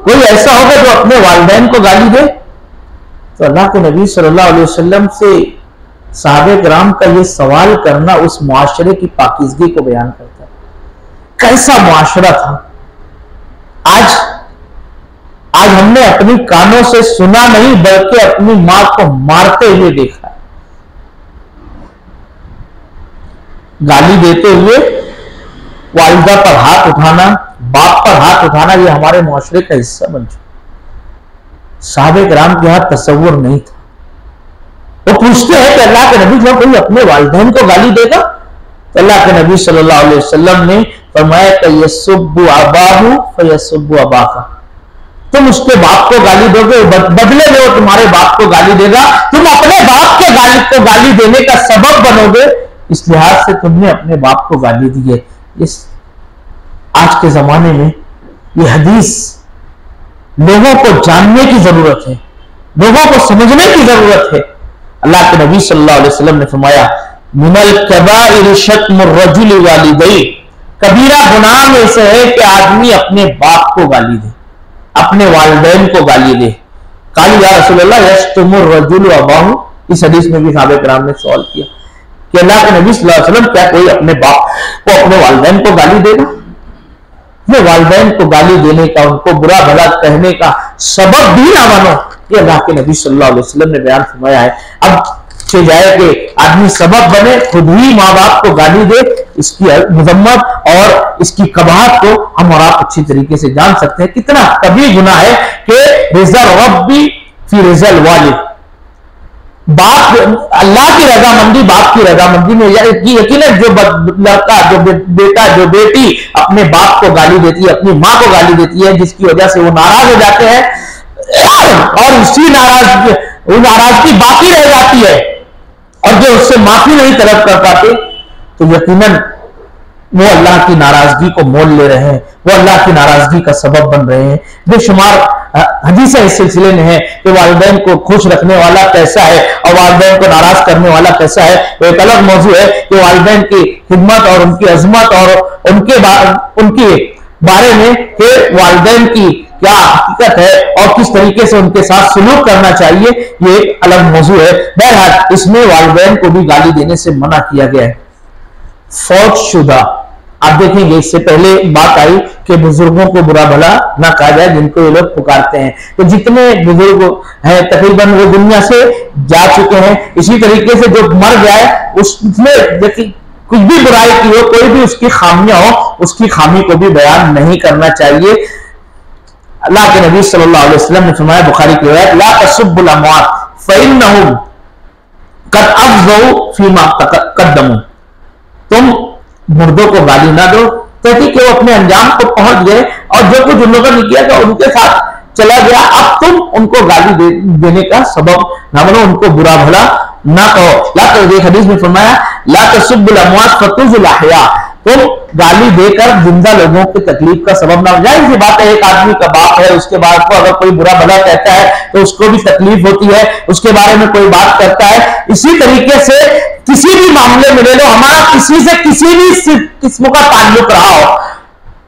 S1: कोई ऐसा होगा जो अपने वालिदैन को गाली दे? तो अल्लाह के नबी सल्लल्लाहु अलैहि वसल्लम से साहबे किराम का ये सवाल करना उस मुआशरे की पाकीज़गी को बयान करता है। कैसा मुआशरा था। आज आज हमने अपनी कानों से सुना नहीं बल्कि अपनी मां को मारते हुए देखा, गाली देते हुए वालिदा पर हाथ उठाना, बाप पर हाथ उठाना, ये हमारे मुआशरे का हिस्सा बन चुका। साहबे किराम के यहां तसव्वुर नहीं था। वो पूछते हैं कि अल्लाह के नबी जब कोई अपने वालिदैन को गाली देगा? तो अल्लाह के नबी सल्लल्लाहु अलैहि वसल्लम ने फरमाया कि यसुब्बु अबाहु फयसुब्बु अबाका, तुम उसके बाप को गाली दोगे, बदले में वो तुम्हारे बाप को गाली देगा, तुम अपने बाप के गाली देने का सबब बनोगे, इस लिहाज से तुमने अपने बाप को गाली दी है। इस आज के जमाने में ये हदीस लोगों को जानने की जरूरत है, लोगों को समझने की जरूरत है। अल्लाह के नबी सल्लल्लाहु अलैहि वसल्लम ने फरमाया मिनल कबाइर शत्मुर रजुल वालिदैहि, कबीरा गुनाह में से है कि आदमी अपने बाप को गाली दे, अपने वालिदैन को गाली दे। काली या रसूलल्लाह यश्तमुर रजुल अबाहु, इस हदीस में भी साहबे किराम ने सवाल किया कि अल्लाह के नबी सल्लल्लाहु अलैहि वसल्लम क्या कोई अपने बाप को अपने वालिदैन को गाली देगा? ये वालिदैन को गाली देने का, उनको बुरा भला कहने का सबब भी ना बनो, ये अल्लाह के नबी सल्लल्लाहु अलैहि वसल्लम ने बयान फरमाया है। अब से जाए कि आदमी सबब बने, खुद ही माँ बाप को गाली दे, इसकी मजम्मत और इसकी कबाहत को हम और आप अच्छी तरीके से जान सकते हैं। कितना कभी गुनाह है कि रिज़ल रब्बी फी रिज़ल वालिद, बाप अल्लाह की रजामंदी बाप की रजामंदी में, यकीनन जो लड़का, जो बेटा, जो बेटी अपने बाप को गाली देती है, अपनी माँ को गाली देती है, जिसकी वजह से वो नाराज हो जाते हैं और उसी नाराजगी बाकी रह जाती है और जो उससे माफी नहीं तलब कर पाते, तो यकीनन वो अल्लाह की नाराजगी को मोल ले रहे हैं, वो अल्लाह की नाराजगी का सबब बन रहे हैं। बेशुमार हदीसें इस सिलसिले में है कि वालिदैन को खुश रखने वाला कैसा है और वालिदैन को नाराज करने वाला कैसा है। तो एक अलग मौजू है कि वालिदैन की खिदमत और उनकी अजमत और उनके बारे में कि वालिदैन की क्या हकीकत है और किस तरीके से उनके साथ सुलूक करना चाहिए, ये एक अलग मौजू है। बहरहाल इसमें वालिदैन को भी गाली देने से मना किया गया है। फौतशुदा, आप देखेंगे इससे पहले बात आई कि बुजुर्गों को बुरा भला ना कहा जाए जिनको ये लोग पुकारते हैं। तो जितने बुजुर्ग हैं तकरीबन वो दुनिया से जा चुके हैं। इसी तरीके से जो मर जाए उसमें कुछ भी बुराई की हो, कोई भी उसकी खामियां हो, उसकी खामी को भी बयान नहीं करना चाहिए। अल्लाह के नबी सल्लल्लाहु अलैहि वसल्लम ने फरमाया, बुखारी की रिवायत, ला तसुब्बुल अमवात फइन्नहुम कद अफ़ज़ऊ फीमा क़द्दमू, तुम मुर्दों को गाली ना दो, ताकि कि वो अपने अंजाम को पहुंच गए और जो कुछ उन लोगों ने किया था उनके साथ चला गया, अब तुम उनको गाली देने का सबब ना बनो, उनको बुरा भला ना कहो। ला तो एक हदीस में फरमाया, ला तसुब्बुल अमवात फतुज़ुल अहया, तुम गाली देकर जिंदा लोगों की तकलीफ का सबब ना हो। जाहिर सी बात है, एक आदमी का बाप है, उसके बाद को अगर कोई बुरा भला कहता है तो उसको भी तकलीफ होती है, उसके बारे में कोई बात करता है। इसी तरीके से किसी भी मामले में ले लो, हमारा किसी से किसी भी किस्म का ताल्लुक रहा हो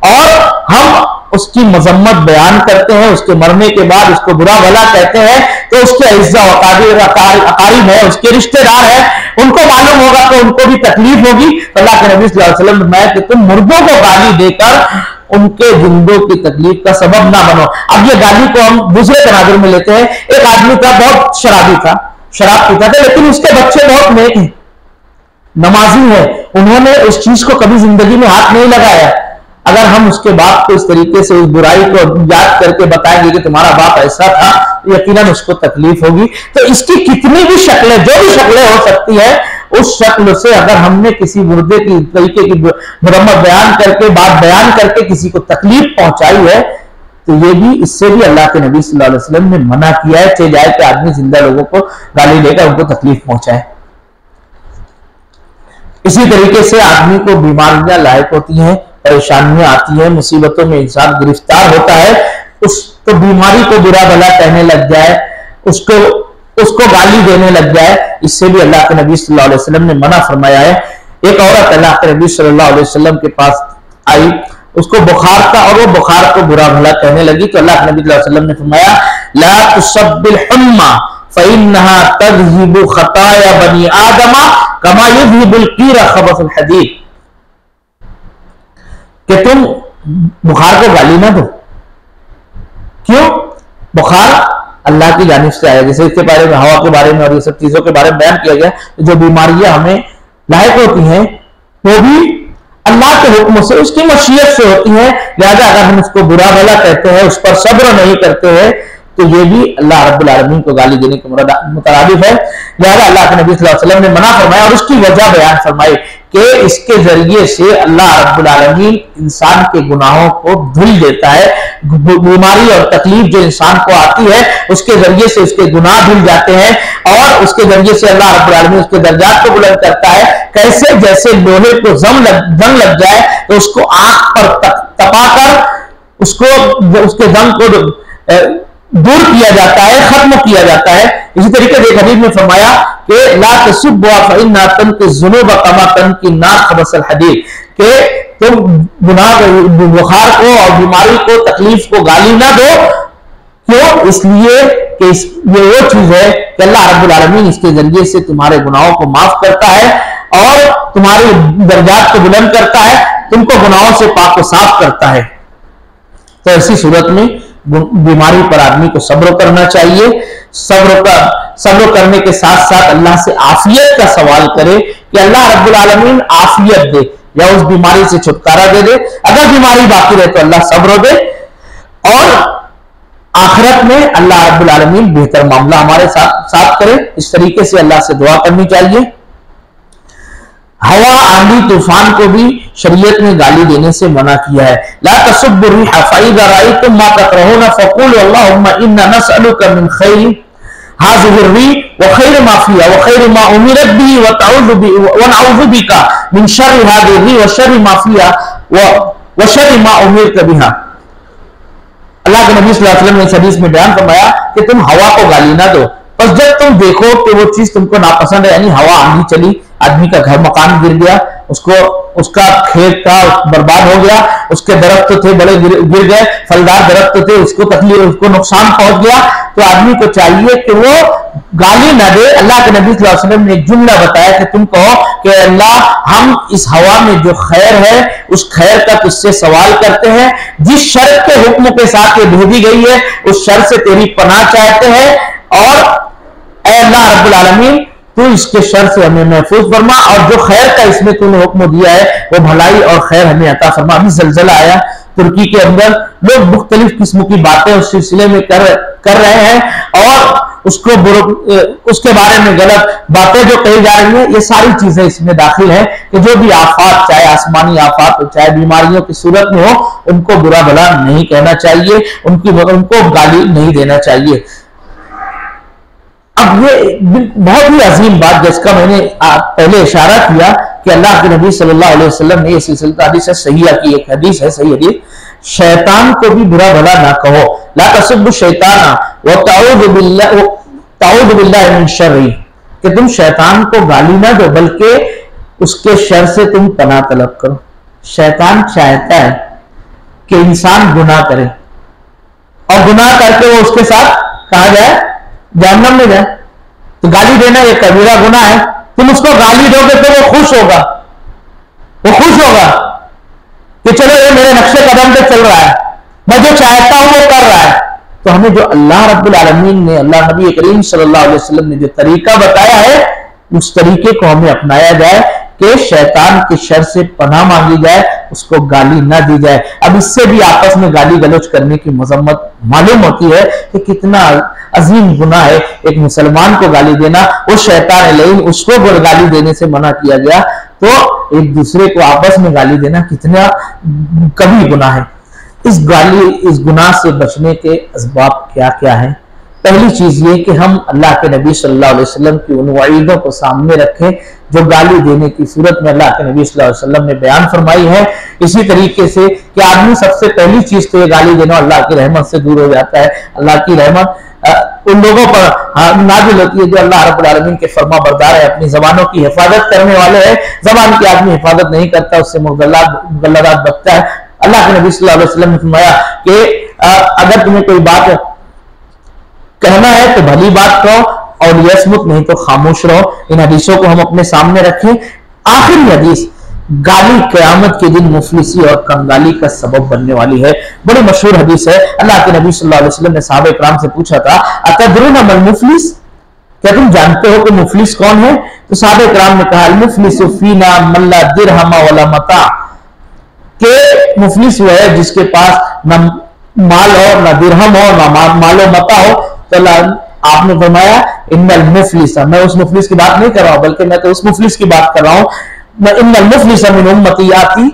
S1: और हम उसकी मजम्मत बयान करते हैं, उसके मरने के बाद उसको बुरा भला कहते हैं, तो उसके इज्जा अकारीब है, उसके रिश्तेदार है, उनको मालूम होगा तो उनको भी तकलीफ होगी। अल्लाह के नबी सल्लल्लाहु अलैहि वसल्लम ने कि तुम मुर्दों को गाली देकर उनके जिंदों की तकलीफ का सबब ना बनो। अब ये गाली को हम दूसरे तनाजुर में लेते हैं। एक आदमी था, बहुत शराबी था, शराब पीता था, लेकिन उसके बच्चे बहुत नेक हैं, नमाजी है, उन्होंने उस चीज को कभी जिंदगी में हाथ नहीं लगाया। अगर हम उसके बाप को इस तरीके से उस बुराई को याद करके बताएंगे कि तुम्हारा बाप ऐसा था, यकीनन उसको तकलीफ होगी। तो इसकी कितनी भी शक्लें, जो भी शक्लें हो सकती है, उस शक्ल से अगर हमने किसी मुर्दे की तरीके की मुरम्मत बयान करके, बात बयान करके किसी को तकलीफ पहुंचाई है, तो ये भी, इससे भी अल्लाह के नबी सल्लल्लाहु अलैहि वसल्लम ने मना किया है, चाहे जाए कि आदमी जिंदा लोगों को गाली देकर उनको तकलीफ पहुंचाए। इसी तरीके से आदमी को बीमारियां लायक होती हैं, परेशानियां आती हैं, मुसीबतों में इंसान गिरफ्तार होता है, उसको बीमारी को बुरा भला कहने लग जाए, उसको गाली देने लग जाए, इससे भी अल्लाह के नबी सल्लल्लाहु अलैहि वसल्लम ने मना फरमाया है। एक औरत अल्लाह के नबी सल्लल्लाहु अलैहि वसल्लम के पास आई, उसको बुखार था और वो बुखार को बुरा भला कहने लगी। तो अल्लाह के नबी सल्लल्लाहु अलैहि वसल्लम ने फरमाया, ला तुसब्बिल हुम्मा फइन्नहा तज़हिबु खताया बनी आदमा कमा युज़हिबुल कीरा खबसुल हदीद, कि तुम बुखार को गाली ना दो। क्यों? बुखार अल्लाह की जानिब से आया, जैसे इसके बारे में, हवा के बारे में और ये सब चीजों के बारे में बयान किया गया। जो बीमारियां हमें लायक होती हैं वो भी अल्लाह के हुक्म से, उसकी मशीयत से होती हैं। लिहाजा अगर हम उसको बुरा भला कहते हैं, उस पर सब्र नहीं करते हैं, तो ये भी अल्लाह रब्बुल आलमीन को गाली देने के मुतरादिफ है। लिहाजा अल्लाह के नबी सल्लल्लाहु अलैहि वसल्लम ने मना फरमाया और उसकी वजह बयान फरमाई कि इसके जरिए से अल्लाह रब्बुल आलमीन इंसान के गुनाहों को धुल देता है। बीमारी और तकलीफ जो इंसान को आती है उसके जरिए से उसके गुनाह धुल जाते हैं और उसके जरिए से अल्लाह रब्बुल आलमीन उसके दर्जात को बुलंद करता है। कैसे? जैसे लोहे को जंग लग जाए तो उसको आंख पर तपाकर उसको उसके जंग को दूर किया जाता है, खत्म किया जाता है। इसी तरीके से हदीस में फरमाया कि ला तसुब्बु फइन्ना तनकी ज़ुनूब कमा तनकी नार खबसल हदीद, कि तुम गुनाह, बुखार को और बीमारी को, तकलीफ को गाली ना दो। क्यों? इसलिए कि ये वो चीज है कि अल्लाह रब्बुल आलमीन इसके जरिए से तुम्हारे गुनाहों को माफ करता है और तुम्हारे दर्जात को बुलंद करता है, तुमको गुनाहों से पाक व साफ करता है। तो ऐसी सूरत में बीमारी पर आदमी को सब्र करना चाहिए। सब्र करने के साथ साथ अल्लाह से आफियत का सवाल करे कि अल्लाह रब्बुल आलमीन आफियत दे या उस बीमारी से छुटकारा दे दे। अगर बीमारी बाकी रहे तो अल्लाह सब्र दे और आखिरत में अल्लाह रब्बुल आलमीन बेहतर मामला हमारे साथ करे। इस तरीके से अल्लाह से दुआ करनी चाहिए। हवा, आंधी, तूफान को भी शरीयत ने गाली देने से मना किया है। ला तसुब्बु रिहा फइज़ा रअयतुम मा तकरहुना फक़ूलु अल्लाहुम्मा इन्ना नसअलुका मिन खैरि हाज़िहि व खैरि मा फ़ीहा व खैरि मा उमिरत बिही व नऊज़ु बिका मिन शर्रि हाज़िहि व शर्रि मा फ़ीहा व शर्रि मा उमिरत बिहा। अल्लाह के नबी सल्लल्लाहु अलैहि वसल्लम ने इस हदीस में बयान फरमाया कि तुम हवा को गाली ना दो, बस जब तुम देखो कि वो चीज तुमको नापसंद है, यानी हवा, आंधी चली, आदमी का घर मकान गिर गया, उसका खेत था बर्बाद हो गया, उसके दरख्त तो थे बड़े गिर गए, फलदार दरख्त तो थे, उसको तकलीफ, उसको नुकसान पहुंच गया, तो आदमी को चाहिए कि वो गाली ना दे। अल्लाह के नबी सल्लल्लाहु अलैहि वसल्लम ने एक जुमला बताया कि तुम कहो कि अल्लाह हम इस हवा में जो खैर है उस खैर का तुझसे सवाल करते हैं, जिस शर्त के हुक्म के साथ ये भेजी गई है उस शर्त से तेरी पनाह चाहते हैं, और ऐ अल्लाह रब्बुल आलमीन तू इसके शर से हमें महफूज फरमा और जो खैर का इसमें तूने हुक्म दिया है वो भलाई और खैर हमें अता फरमा। अभी जलजला आया तुर्की के अंदर, लोग मुख्तलिफ किस्म की बातें उस सिलसिले में कर रहे हैं और उसके बारे में गलत बातें जो कही जा रही है, ये सारी चीजें इसमें दाखिल है कि जो भी आफात, चाहे आसमानी आफात हो चाहे बीमारियों की सूरत में हो, उनको बुरा भला नहीं कहना चाहिए, उनको गाली नहीं देना चाहिए। अब ये बहुत ही अजीम बात जिसका मैंने पहले इशारा किया कि अल्लाह के नबी सल्लल्लाहु अलैहि वसल्लम ने ये सिलसिला हदीस सहीहा की एक हदीस है, सही हदीस, शैतान को भी बुरा भला ना कहो। ला तसुब्बु शैताना व ताऊदु बिल्लाहि मिन शर्रि, कि तुम शैतान को गाली ना दो बल्कि उसके शर से तुम पनाह तलब करो। शैतान चाहता है कि इंसान गुनाह करे और गुनाह करके वो उसके साथ कहा जाए जहन्नम में जाए, तो गाली देना ये कबीरा गुनाह है। तुम उसको गाली दोगे तो वो खुश होगा कि चलो ये मेरे नक्शे कदम पे चल रहा है, मैं जो चाहता हूं वो कर रहा है। तो हमें जो अल्लाह रब्बुल आलमीन ने, अल्लाह नबी करीम सल्लल्लाहु अलैहि वसल्लम ने जो तरीका बताया है उस तरीके को हमें अपनाया जाए कि शैतान के शर से पनाह मांगी जाए, उसको गाली ना दी जाए। अब इससे भी आपस में गाली गलौज करने की मजम्मत मालूम होती है कि कितना अजीम गुनाह है एक मुसलमान को गाली देना। वो शैतान लईन, उसको गाली देने से मना किया गया, तो एक दूसरे को आपस में गाली देना कितना कभी गुनाह है। इस गुनाह से बचने के असबाब क्या क्या है? पहली चीज ये कि हम अल्लाह के नबी सल्लल्लाहु अलैहि वसल्लम की उन वईदों को सामने रखें जो गाली देने की सूरत में अल्लाह के नबी सल्लल्लाहु अलैहि वसल्लम ने बयान फरमाई है। इसी तरीके से कि आदमी सबसे पहली चीज तो ये गाली देना अल्लाह की रहमत से दूर हो जाता है। अल्लाह की रहमत उन लोगों पर नाजिल होती है जो अल्लाह रब्बुल आलमीन के फर्मा बरदार है, अपनी जबानों की हिफाजत करने वाले हैं। जबान की आदमी हिफाजत नहीं करता, उससे मुगल्लदात बचता है। अल्लाह के नबी सल्लल्लाहु अलैहि वसल्लम ने फरमाया कि अगर तुम्हें कोई बात कहना है तो भली बात कहो और यसमुत, नहीं तो खामोश रहो। इन हदीसों को हम अपने सामने रखें। आखिरी हदीस, गाली क़यामत के दिन मुफलिसी और कंगाली का सबब बनने वाली है। बड़ी मशहूर हदीस है। अल्लाह के नबी सल्लल्लाहु अलैहि वसल्लम ने सहाबा इकराम से पूछा था, अतदरूना मल मुफलिस, क्या तुम जानते हो कि मुफलिस कौन है? तो सहाबा इकराम ने कहा, अल मुफलिसु फीना मन ला दिरहम वला मता, के मुफलिस वो है जिसके पास न माल हो, न दिरहम हो, न मालो मता हो। तो आपने फरमाया इन्नल मुफलिस, मैं उस मुफलिस की बात नहीं कर रहा हूं, बल्कि मैं तो उस मुफलिस की बात कर रहा हूं, इन्नल मुफलिस मिन उम्मती आती,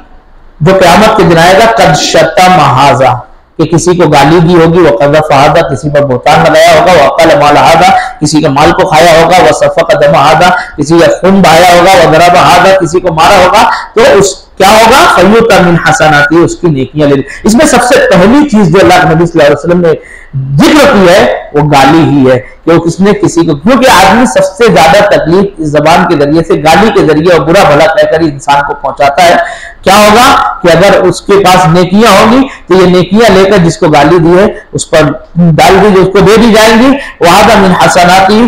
S1: जो क़यामत के दिन आएगा, कद शतम हाज़ा, कि किसी को गाली दी होगी, वह कज़फ़ हाज़ा, किसी पर बोतान लगाया होगा, वह अकल माल हाज़ा, किसी के माल को खाया होगा, वह सफ़क़ दम हाज़ा, किसी का खून बहाया होगा, वह दरब हाज़ा, किसी को मारा होगा। तो उस क्या होगा? फ़युता मिन हसनाती, उसकी नेकियां ले। इसमें सबसे पहली चीज जो अल्लाह के नबी सल्लल्लाहु अलैहि वसल्लम ने जिक्र की है वो गाली ही है, कि किसने किसी को, क्योंकि आदमी सबसे ज्यादा तकलीफ इस जबान के जरिए से, गाली के जरिए और बुरा भला कहकर इंसान को पहुंचाता है। क्या होगा कि अगर उसके पास नेकियां होंगी तो ये नेकियां लेकर जिसको गाली दी है उस पर डाल दी, उसको दे दी जाएंगी। वहादा मिन हसनाती,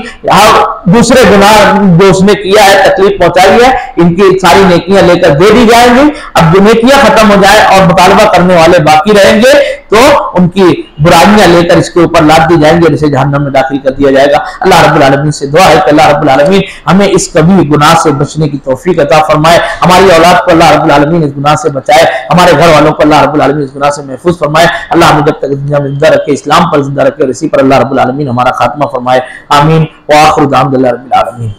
S1: दूसरे गुनाह जो उसने किया है, तकलीफ पहुंचाई है, इनकी सारी नेकियां लेकर दे दी जाएंगी। अब जो नेकियां खत्म हो जाए और मुतालबा करने वाले बाकी रहेंगे तो उनकी बुराइयां लेकर इसके ऊपर लाद दी जाएंगी और इसे जहन्नम में दाखिल कर दिया जाएगा। अल्लाह रब्बुल आलमीन से दुआ है कि अल्लाह रब्बुल आलमीन हमें इस कभी गुनाह से बचने की तौफीक अता फरमाए, हमारी औलाद को अल्लाह रब्बुल आलमीन इस गुनाह से बचाए, हमारे घर वालों को अल्लाह रब्बुल आलमीन इस गुनाह से महफूज फरमाए। अल्लाह हमें जब तक दुनिया में जिंदा रखे, इस्लाम पर जिंदा रखे और इसी पर अल्लाह रब्बुल आलमीन हमारा खात्मा फरमाए। आमीन व आखिर दाम रब्बिल आलमीन।